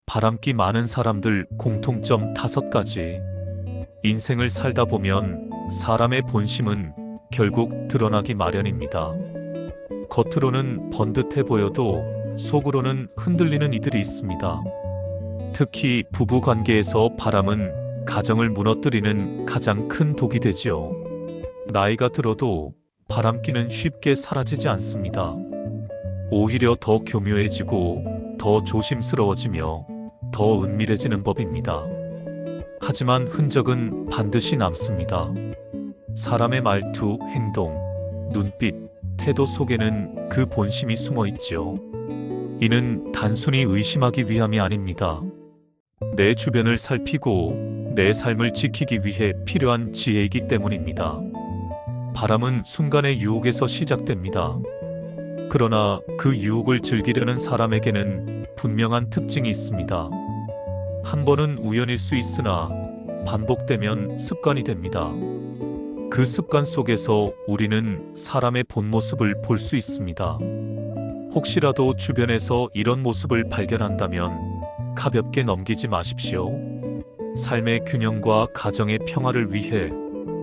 바람기 많은 사람들 공통점 5가지. 인생을 살다 보면 사람의 본심은 결국 드러나기 마련입니다. 겉으로는 번듯해 보여도 속으로는 흔들리는 이들이 있습니다. 특히 부부 관계에서 바람은 가정을 무너뜨리는 가장 큰 독이 되지요. 나이가 들어도 바람기는 쉽게 사라지지 않습니다. 오히려 더 교묘해지고 더 조심스러워지며 더 은밀해지는 법입니다. 하지만 흔적은 반드시 남습니다. 사람의 말투, 행동, 눈빛, 태도 속에는 그 본심이 숨어 있지요. 이는 단순히 의심하기 위함이 아닙니다. 내 주변을 살피고 내 삶을 지키기 위해 필요한 지혜이기 때문입니다. 바람은 순간의 유혹에서 시작됩니다. 그러나 그 유혹을 즐기려는 사람에게는 분명한 특징이 있습니다. 한 번은 우연일 수 있으나 반복되면 습관이 됩니다. 그 습관 속에서 우리는 사람의 본 모습을 볼 수 있습니다. 혹시라도 주변에서 이런 모습을 발견한다면 가볍게 넘기지 마십시오. 삶의 균형과 가정의 평화를 위해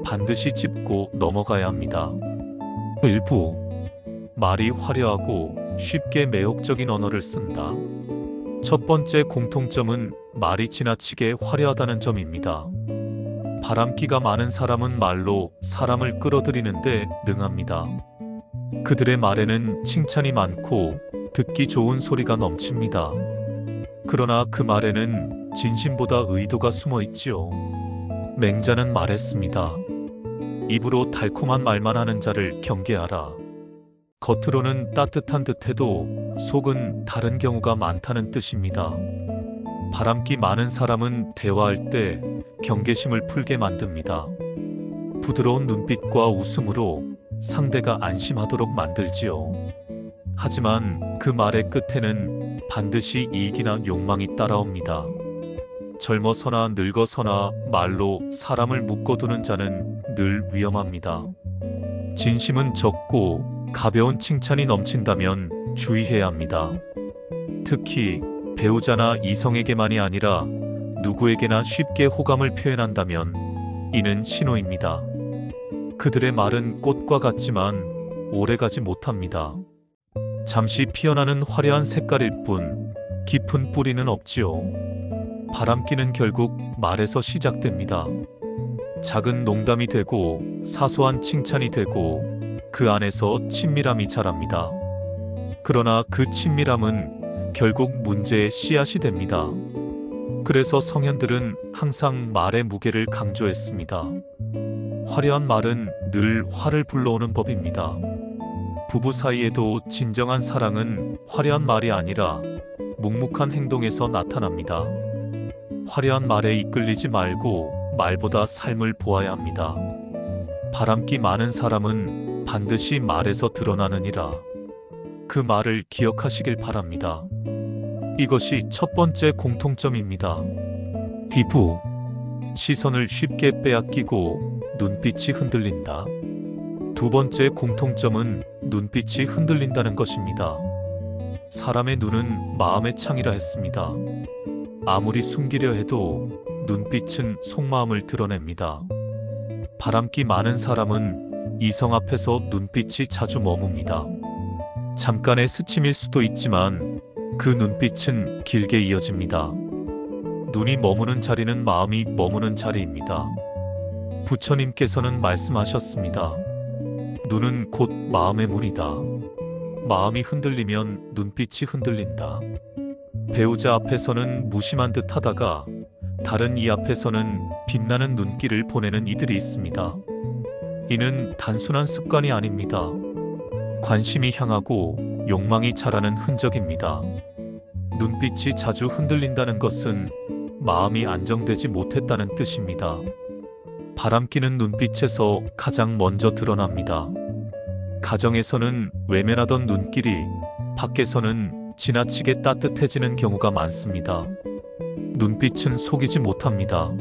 반드시 짚고 넘어가야 합니다. 일부 말이 화려하고 쉽게 매혹적인 언어를 쓴다. 첫 번째 공통점은 말이 지나치게 화려하다는 점입니다. 바람기가 많은 사람은 말로 사람을 끌어들이는데 능합니다. 그들의 말에는 칭찬이 많고 듣기 좋은 소리가 넘칩니다. 그러나 그 말에는 진심보다 의도가 숨어 있지요. 맹자는 말했습니다. 입으로 달콤한 말만 하는 자를 경계하라. 겉으로는 따뜻한 듯해도 속은 다른 경우가 많다는 뜻입니다. 바람기 많은 사람은 대화할 때 경계심을 풀게 만듭니다. 부드러운 눈빛과 웃음으로 상대가 안심하도록 만들지요. 하지만 그 말의 끝에는 반드시 이익이나 욕망이 따라옵니다. 젊어서나 늙어서나 말로 사람을 묶어두는 자는 늘 위험합니다. 진심은 적고 가벼운 칭찬이 넘친다면 주의해야 합니다. 특히 배우자나 이성에게만이 아니라 누구에게나 쉽게 호감을 표현한다면 이는 신호입니다. 그들의 말은 꽃과 같지만 오래가지 못합니다. 잠시 피어나는 화려한 색깔일 뿐 깊은 뿌리는 없지요. 바람기는 결국 말에서 시작됩니다. 작은 농담이 되고 사소한 칭찬이 되고 그 안에서 친밀함이 자랍니다. 그러나 그 친밀함은 결국 문제의 씨앗이 됩니다. 그래서 성현들은 항상 말의 무게를 강조했습니다. 화려한 말은 늘 화를 불러오는 법입니다. 부부 사이에도 진정한 사랑은 화려한 말이 아니라 묵묵한 행동에서 나타납니다. 화려한 말에 이끌리지 말고 말보다 삶을 보아야 합니다. 바람기 많은 사람은 반드시 말에서 드러나느니라. 그 말을 기억하시길 바랍니다. 이것이 첫 번째 공통점입니다. 비부. 시선을 쉽게 빼앗기고 눈빛이 흔들린다. 두 번째 공통점은 눈빛이 흔들린다는 것입니다. 사람의 눈은 마음의 창이라 했습니다. 아무리 숨기려 해도 눈빛은 속마음을 드러냅니다. 바람기 많은 사람은 이성 앞에서 눈빛이 자주 머뭅니다. 잠깐의 스침일 수도 있지만 그 눈빛은 길게 이어집니다. 눈이 머무는 자리는 마음이 머무는 자리입니다. 부처님께서는 말씀하셨습니다. 눈은 곧 마음의 문이다. 마음이 흔들리면 눈빛이 흔들린다. 배우자 앞에서는 무심한 듯 하다가 다른 이 앞에서는 빛나는 눈길을 보내는 이들이 있습니다. 이는 단순한 습관이 아닙니다. 관심이 향하고 욕망이 자라는 흔적입니다. 눈빛이 자주 흔들린다는 것은 마음이 안정되지 못했다는 뜻입니다. 바람기는 눈빛에서 가장 먼저 드러납니다. 가정에서는 외면하던 눈길이 밖에서는 지나치게 따뜻해지는 경우가 많습니다. 눈빛은 속이지 못합니다.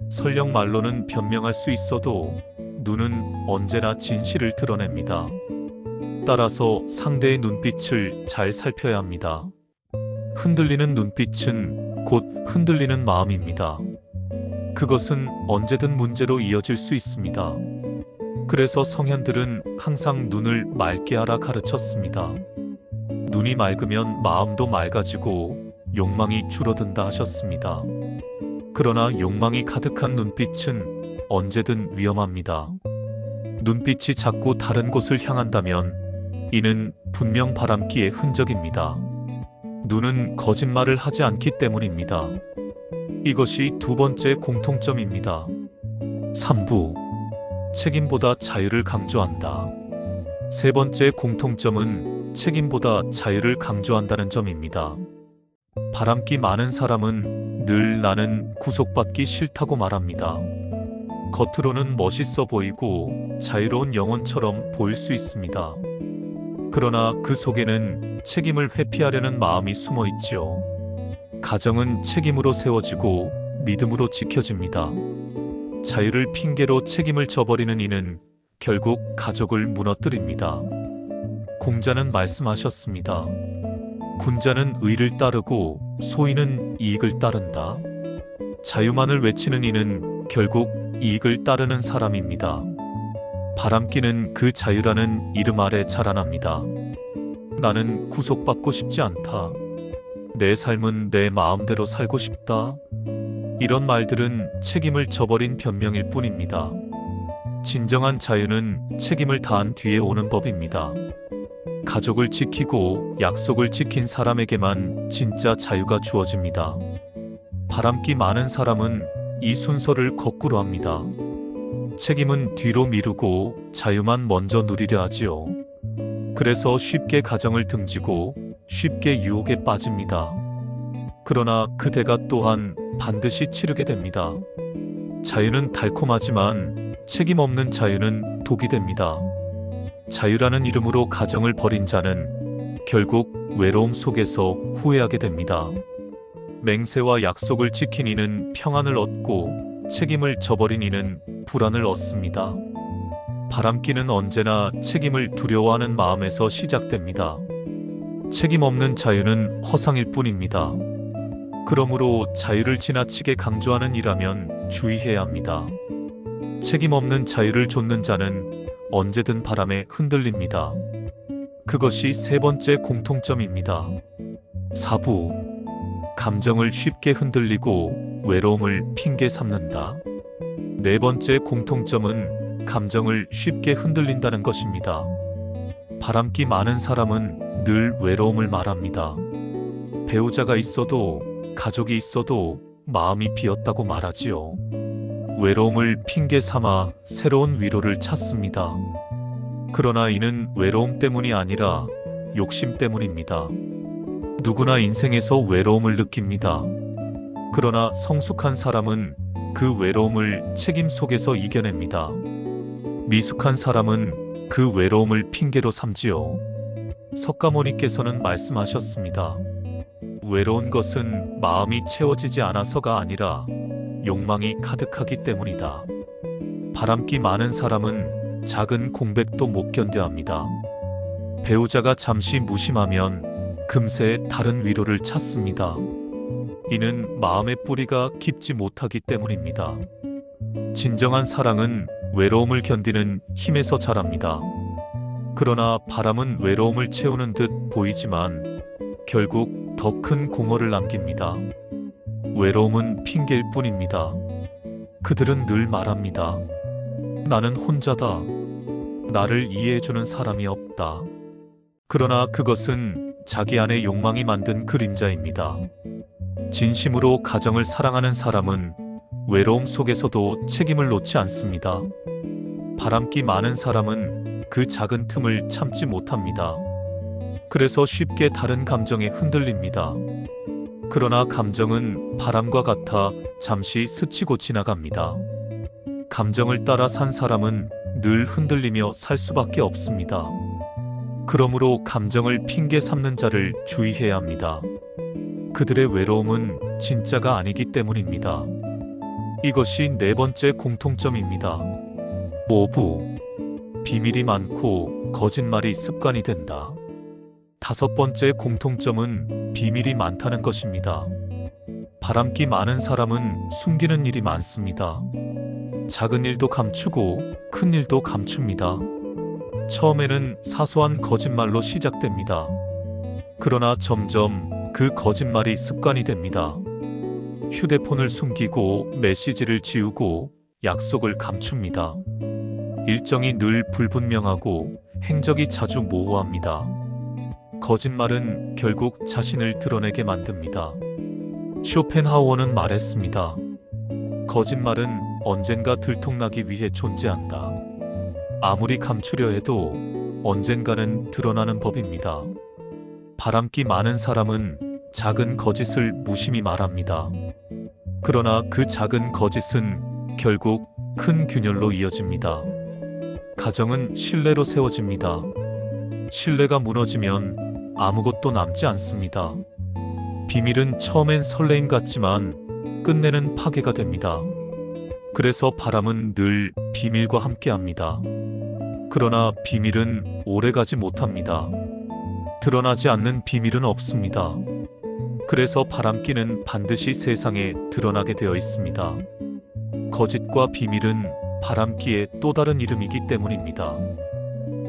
설령 말로는 변명할 수 있어도 눈은 언제나 진실을 드러냅니다. 따라서 상대의 눈빛을 잘 살펴야 합니다. 흔들리는 눈빛은 곧 흔들리는 마음입니다. 그것은 언제든 문제로 이어질 수 있습니다. 그래서 성현들은 항상 눈을 맑게 하라 가르쳤습니다. 눈이 맑으면 마음도 맑아지고 욕망이 줄어든다 하셨습니다. 그러나 욕망이 가득한 눈빛은 언제든 위험합니다. 눈빛이 자꾸 다른 곳을 향한다면 이는 분명 바람기의 흔적입니다. 눈은 거짓말을 하지 않기 때문입니다. 이것이 두 번째 공통점입니다. 3부. 책임보다 자유를 강조한다. 세 번째 공통점은 책임보다 자유를 강조한다는 점입니다. 바람기 많은 사람은 늘 나는 구속받기 싫다고 말합니다. 겉으로는 멋있어 보이고 자유로운 영혼처럼 보일 수 있습니다. 그러나 그 속에는 책임을 회피하려는 마음이 숨어 있지요. 가정은 책임으로 세워지고 믿음으로 지켜집니다. 자유를 핑계로 책임을 져버리는 이는 결국 가족을 무너뜨립니다. 공자는 말씀하셨습니다. 군자는 의를 따르고 소인은 이익을 따른다. 자유만을 외치는 이는 결국 이익을 따르는 사람입니다. 바람기는 그 자유라는 이름 아래 자라납니다. 나는 구속받고 싶지 않다. 내 삶은 내 마음대로 살고 싶다. 이런 말들은 책임을 져버린 변명일 뿐입니다. 진정한 자유는 책임을 다한 뒤에 오는 법입니다. 가족을 지키고 약속을 지킨 사람에게만 진짜 자유가 주어집니다. 바람기 많은 사람은 이 순서를 거꾸로 합니다. 책임은 뒤로 미루고 자유만 먼저 누리려 하지요. 그래서 쉽게 가정을 등지고 쉽게 유혹에 빠집니다. 그러나 그 대가 또한 반드시 치르게 됩니다. 자유는 달콤하지만 책임 없는 자유는 독이 됩니다. 자유라는 이름으로 가정을 버린 자는 결국 외로움 속에서 후회하게 됩니다. 맹세와 약속을 지킨 이는 평안을 얻고 책임을 져버린 이는 불안을 얻습니다. 바람기는 언제나 책임을 두려워하는 마음에서 시작됩니다. 책임 없는 자유는 허상일 뿐입니다. 그러므로 자유를 지나치게 강조하는 이라면 주의해야 합니다. 책임 없는 자유를 좇는 자는 언제든 바람에 흔들립니다. 그것이 세 번째 공통점입니다. 4부. 감정을 쉽게 흔들리고 외로움을 핑계 삼는다. 네 번째 공통점은 감정을 쉽게 흔들린다는 것입니다. 바람기 많은 사람은 늘 외로움을 말합니다. 배우자가 있어도 가족이 있어도 마음이 비었다고 말하지요. 외로움을 핑계 삼아 새로운 위로를 찾습니다. 그러나 이는 외로움 때문이 아니라 욕심 때문입니다. 누구나 인생에서 외로움을 느낍니다. 그러나 성숙한 사람은 그 외로움을 책임 속에서 이겨냅니다. 미숙한 사람은 그 외로움을 핑계로 삼지요. 석가모니께서는 말씀하셨습니다. 외로운 것은 마음이 채워지지 않아서가 아니라 욕망이 가득하기 때문이다. 바람기 많은 사람은 작은 공백도 못 견뎌 합니다. 배우자가 잠시 무심하면 금세 다른 위로를 찾습니다. 이는 마음의 뿌리가 깊지 못하기 때문입니다. 진정한 사랑은 외로움을 견디는 힘에서 자랍니다. 그러나 바람은 외로움을 채우는 듯 보이지만 결국 더 큰 공허를 남깁니다. 외로움은 핑계일 뿐입니다. 그들은 늘 말합니다. 나는 혼자다. 나를 이해해주는 사람이 없다. 그러나 그것은 자기 안의 욕망이 만든 그림자입니다. 진심으로 가정을 사랑하는 사람은 외로움 속에서도 책임을 놓지 않습니다. 바람기 많은 사람은 그 작은 틈을 참지 못합니다. 그래서 쉽게 다른 감정에 흔들립니다. 그러나 감정은 바람과 같아 잠시 스치고 지나갑니다. 감정을 따라 산 사람은 늘 흔들리며 살 수밖에 없습니다. 그러므로 감정을 핑계 삼는 자를 주의해야 합니다. 그들의 외로움은 진짜가 아니기 때문입니다. 이것이 네 번째 공통점입니다. 5부. 비밀이 많고 거짓말이 습관이 된다. 다섯 번째 공통점은 비밀이 많다는 것입니다. 바람기 많은 사람은 숨기는 일이 많습니다. 작은 일도 감추고 큰 일도 감춥니다. 처음에는 사소한 거짓말로 시작됩니다. 그러나 점점 그 거짓말이 습관이 됩니다. 휴대폰을 숨기고 메시지를 지우고 약속을 감춥니다. 일정이 늘 불분명하고 행적이 자주 모호합니다. 거짓말은 결국 자신을 드러내게 만듭니다. 쇼펜하우어는 말했습니다. 거짓말은 언젠가 들통나기 위해 존재한다. 아무리 감추려 해도 언젠가는 드러나는 법입니다. 바람기 많은 사람은 작은 거짓을 무심히 말합니다. 그러나 그 작은 거짓은 결국 큰 균열로 이어집니다. 가정은 신뢰로 세워집니다. 신뢰가 무너지면 아무것도 남지 않습니다. 비밀은 처음엔 설레임 같지만 끝내는 파괴가 됩니다. 그래서 바람은 늘 비밀과 함께합니다. 그러나 비밀은 오래가지 못합니다. 드러나지 않는 비밀은 없습니다. 그래서 바람기는 반드시 세상에 드러나게 되어 있습니다. 거짓과 비밀은 바람기의 또 다른 이름이기 때문입니다.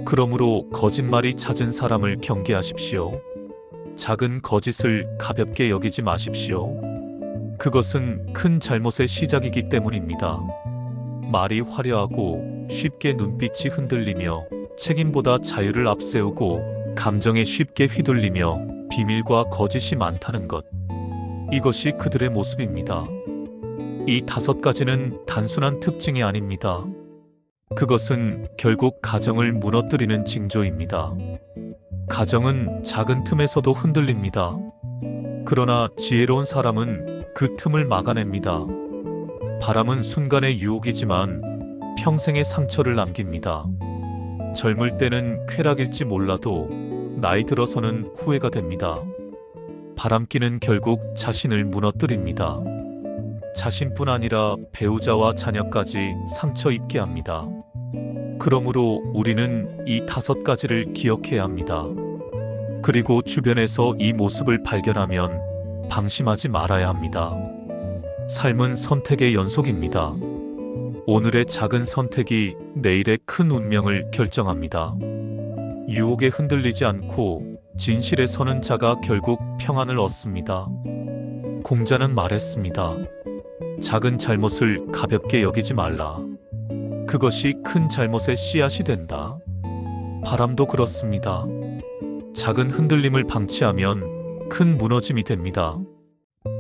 그러므로 거짓말이 잦은 사람을 경계하십시오. 작은 거짓을 가볍게 여기지 마십시오. 그것은 큰 잘못의 시작이기 때문입니다. 말이 화려하고 쉽게 눈빛이 흔들리며 책임보다 자유를 앞세우고 감정에 쉽게 휘둘리며 비밀과 거짓이 많다는 것. 이것이 그들의 모습입니다. 이 5가지는 단순한 특징이 아닙니다. 그것은 결국 가정을 무너뜨리는 징조입니다. 가정은 작은 틈에서도 흔들립니다. 그러나 지혜로운 사람은 그 틈을 막아냅니다. 바람은 순간의 유혹이지만 평생의 상처를 남깁니다. 젊을 때는 쾌락일지 몰라도 나이 들어서는 후회가 됩니다. 바람기는 결국 자신을 무너뜨립니다. 자신뿐 아니라 배우자와 자녀까지 상처 입게 합니다. 그러므로 우리는 이 5가지를 기억해야 합니다. 그리고 주변에서 이 모습을 발견하면 방심하지 말아야 합니다. 삶은 선택의 연속입니다. 오늘의 작은 선택이 내일의 큰 운명을 결정합니다. 유혹에 흔들리지 않고 진실에 서는 자가 결국 평안을 얻습니다. 공자는 말했습니다. 작은 잘못을 가볍게 여기지 말라. 그것이 큰 잘못의 씨앗이 된다. 바람도 그렇습니다. 작은 흔들림을 방치하면 큰 무너짐이 됩니다.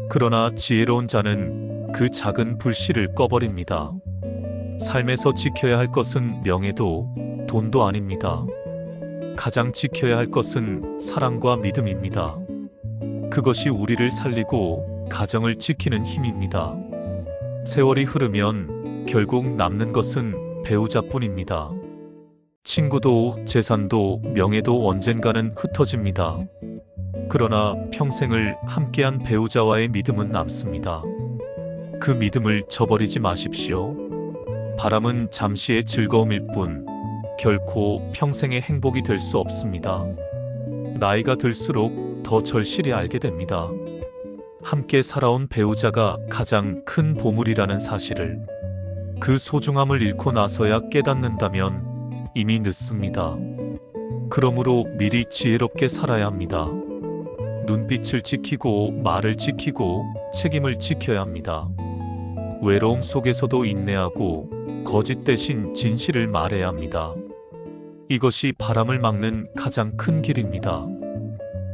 그러나 지혜로운 자는 그 작은 불씨를 꺼버립니다. 삶에서 지켜야 할 것은 명예도 돈도 아닙니다. 가장 지켜야 할 것은 사랑과 믿음입니다. 그것이 우리를 살리고 가정을 지키는 힘입니다. 세월이 흐르면 결국 남는 것은 배우자뿐입니다. 친구도 재산도 명예도 언젠가는 흩어집니다. 그러나 평생을 함께한 배우자와의 믿음은 남습니다. 그 믿음을 저버리지 마십시오. 바람은 잠시의 즐거움일 뿐 결코 평생의 행복이 될 수 없습니다. 나이가 들수록 더 절실히 알게 됩니다. 함께 살아온 배우자가 가장 큰 보물이라는 사실을. 그 소중함을 잃고 나서야 깨닫는다면 이미 늦습니다. 그러므로 미리 지혜롭게 살아야 합니다. 눈빛을 지키고 말을 지키고 책임을 지켜야 합니다. 외로움 속에서도 인내하고 거짓 대신 진실을 말해야 합니다. 이것이 바람을 막는 가장 큰 길입니다.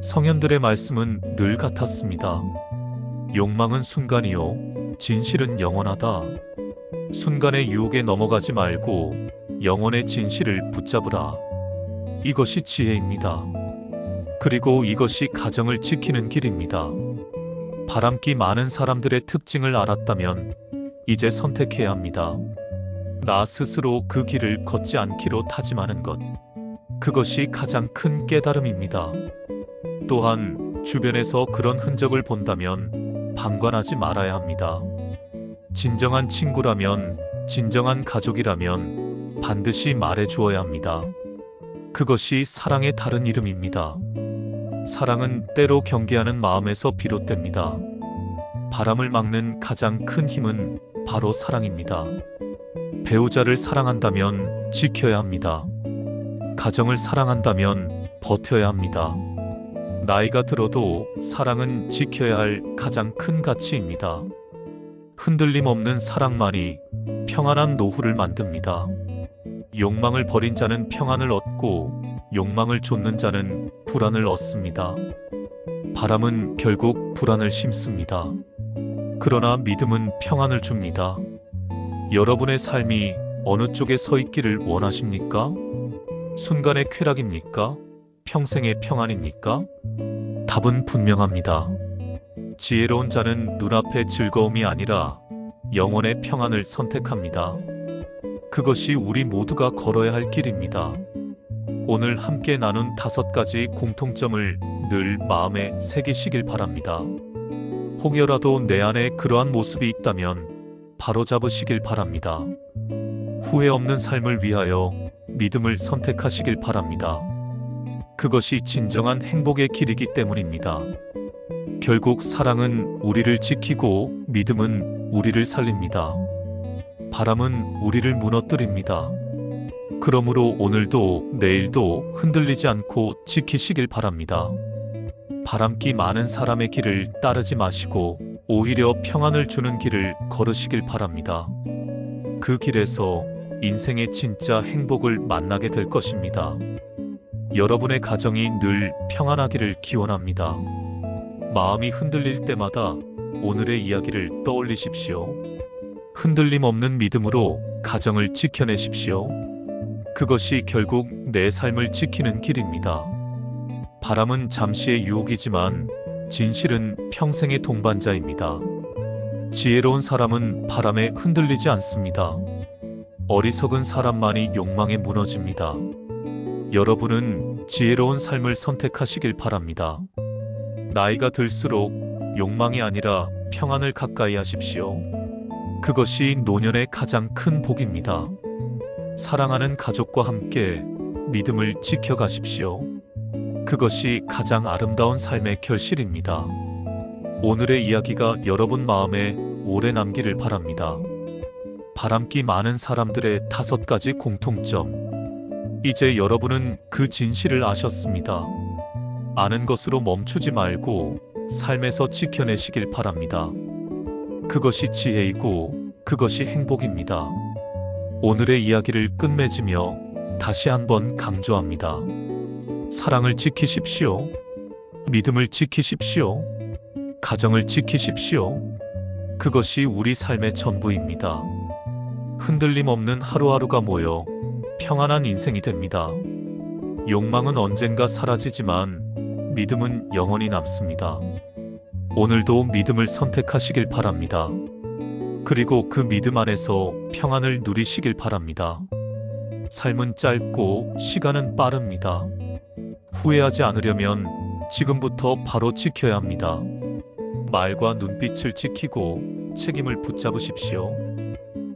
성현들의 말씀은 늘 같았습니다. 욕망은 순간이요, 진실은 영원하다. 순간의 유혹에 넘어가지 말고 영혼의 진실을 붙잡으라. 이것이 지혜입니다. 그리고 이것이 가정을 지키는 길입니다. 바람기 많은 사람들의 특징을 알았다면 이제 선택해야 합니다. 나 스스로 그 길을 걷지 않기로 다짐하는 것. 그것이 가장 큰 깨달음입니다. 또한 주변에서 그런 흔적을 본다면 방관하지 말아야 합니다. 진정한 친구라면, 진정한 가족이라면 반드시 말해 주어야 합니다. 그것이 사랑의 다른 이름입니다. 사랑은 때로 경계하는 마음에서 비롯됩니다. 바람을 막는 가장 큰 힘은 바로 사랑입니다. 배우자를 사랑한다면 지켜야 합니다. 가정을 사랑한다면 버텨야 합니다. 나이가 들어도 사랑은 지켜야 할 가장 큰 가치입니다. 흔들림 없는 사랑만이 평안한 노후를 만듭니다. 욕망을 버린 자는 평안을 얻고 욕망을 좇는 자는 불안을 얻습니다. 바람은 결국 불안을 심습니다. 그러나 믿음은 평안을 줍니다. 여러분의 삶이 어느 쪽에 서 있기를 원하십니까? 순간의 쾌락입니까? 평생의 평안입니까? 답은 분명합니다. 지혜로운 자는 눈앞의 즐거움이 아니라 영혼의 평안을 선택합니다. 그것이 우리 모두가 걸어야 할 길입니다. 오늘 함께 나눈 5가지 공통점을 늘 마음에 새기시길 바랍니다. 혹여라도 내 안에 그러한 모습이 있다면 바로잡으시길 바랍니다. 후회 없는 삶을 위하여 믿음을 선택하시길 바랍니다. 그것이 진정한 행복의 길이기 때문입니다. 결국 사랑은 우리를 지키고 믿음은 우리를 살립니다. 바람은 우리를 무너뜨립니다. 그러므로 오늘도 내일도 흔들리지 않고 지키시길 바랍니다. 바람기 많은 사람의 길을 따르지 마시고 오히려 평안을 주는 길을 걸으시길 바랍니다. 그 길에서 인생의 진짜 행복을 만나게 될 것입니다. 여러분의 가정이 늘 평안하기를 기원합니다. 마음이 흔들릴 때마다 오늘의 이야기를 떠올리십시오. 흔들림 없는 믿음으로 가정을 지켜내십시오. 그것이 결국 내 삶을 지키는 길입니다. 바람은 잠시의 유혹이지만 진실은 평생의 동반자입니다. 지혜로운 사람은 바람에 흔들리지 않습니다. 어리석은 사람만이 욕망에 무너집니다. 여러분은 지혜로운 삶을 선택하시길 바랍니다. 나이가 들수록 욕망이 아니라 평안을 가까이 하십시오. 그것이 노년의 가장 큰 복입니다. 사랑하는 가족과 함께 믿음을 지켜가십시오. 그것이 가장 아름다운 삶의 결실입니다. 오늘의 이야기가 여러분 마음에 오래 남기를 바랍니다. 바람기 많은 사람들의 5가지 공통점. 이제 여러분은 그 진실을 아셨습니다. 아는 것으로 멈추지 말고 삶에서 지켜내시길 바랍니다. 그것이 지혜이고 그것이 행복입니다. 오늘의 이야기를 끝맺으며 다시 한번 강조합니다. 사랑을 지키십시오. 믿음을 지키십시오. 가정을 지키십시오. 그것이 우리 삶의 전부입니다. 흔들림 없는 하루하루가 모여 평안한 인생이 됩니다. 욕망은 언젠가 사라지지만 믿음은 영원히 남습니다. 오늘도 믿음을 선택하시길 바랍니다. 그리고 그 믿음 안에서 평안을 누리시길 바랍니다. 삶은 짧고 시간은 빠릅니다. 후회하지 않으려면 지금부터 바로 지켜야 합니다. 말과 눈빛을 지키고 책임을 붙잡으십시오.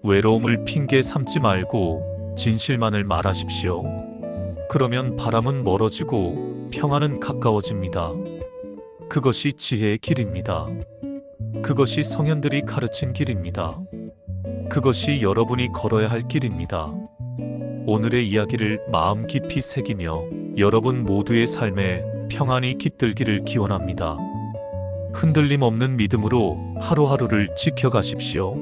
외로움을 핑계 삼지 말고 진실만을 말하십시오. 그러면 바람은 멀어지고 평안은 가까워집니다. 그것이 지혜의 길입니다. 그것이 성현들이 가르친 길입니다. 그것이 여러분이 걸어야 할 길입니다. 오늘의 이야기를 마음 깊이 새기며 여러분 모두의 삶에 평안이 깃들기를 기원합니다. 흔들림 없는 믿음으로 하루하루를 지켜가십시오.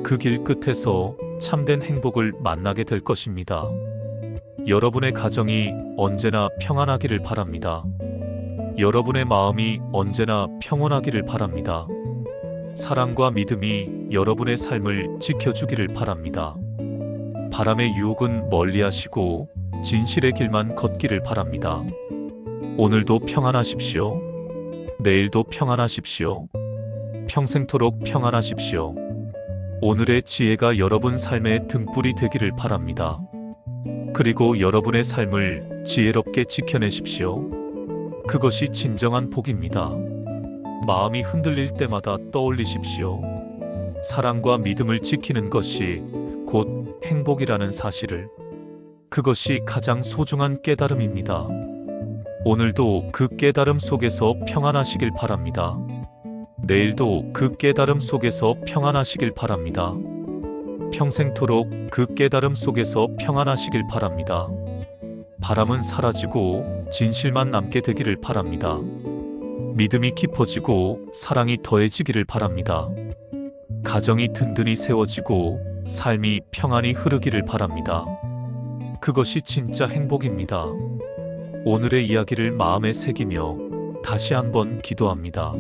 그 길 끝에서 참된 행복을 만나게 될 것입니다. 여러분의 가정이 언제나 평안하기를 바랍니다. 여러분의 마음이 언제나 평온하기를 바랍니다. 사랑과 믿음이 여러분의 삶을 지켜주기를 바랍니다. 바람의 유혹은 멀리하시고 진실의 길만 걷기를 바랍니다. 오늘도 평안하십시오. 내일도 평안하십시오. 평생토록 평안하십시오. 오늘의 지혜가 여러분 삶의 등불이 되기를 바랍니다. 그리고 여러분의 삶을 지혜롭게 지켜내십시오. 그것이 진정한 복입니다. 마음이 흔들릴 때마다 떠올리십시오. 사랑과 믿음을 지키는 것이 곧 행복이라는 사실을. 그것이 가장 소중한 깨달음입니다. 오늘도 그 깨달음 속에서 평안하시길 바랍니다. 내일도 그 깨달음 속에서 평안하시길 바랍니다. 평생토록 그 깨달음 속에서 평안하시길 바랍니다. 바람은 사라지고 진실만 남게 되기를 바랍니다. 믿음이 깊어지고 사랑이 더해지기를 바랍니다. 가정이 든든히 세워지고 삶이 평안히 흐르기를 바랍니다. 그것이 진짜 행복입니다. 오늘의 이야기를 마음에 새기며 다시 한번 기도합니다.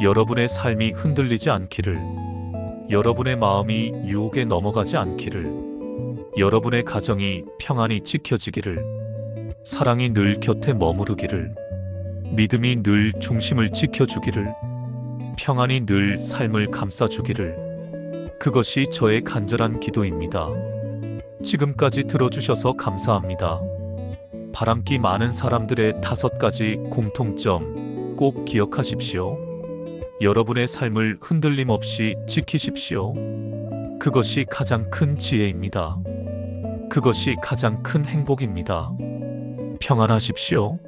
여러분의 삶이 흔들리지 않기를, 여러분의 마음이 유혹에 넘어가지 않기를, 여러분의 가정이 평안히 지켜지기를, 사랑이 늘 곁에 머무르기를, 믿음이 늘 중심을 지켜주기를, 평안이 늘 삶을 감싸주기를. 그것이 저의 간절한 기도입니다. 지금까지 들어주셔서 감사합니다. 바람기 많은 사람들의 5가지 공통점 꼭 기억하십시오. 여러분의 삶을 흔들림 없이 지키십시오. 그것이 가장 큰 지혜입니다. 그것이 가장 큰 행복입니다. 평안하십시오.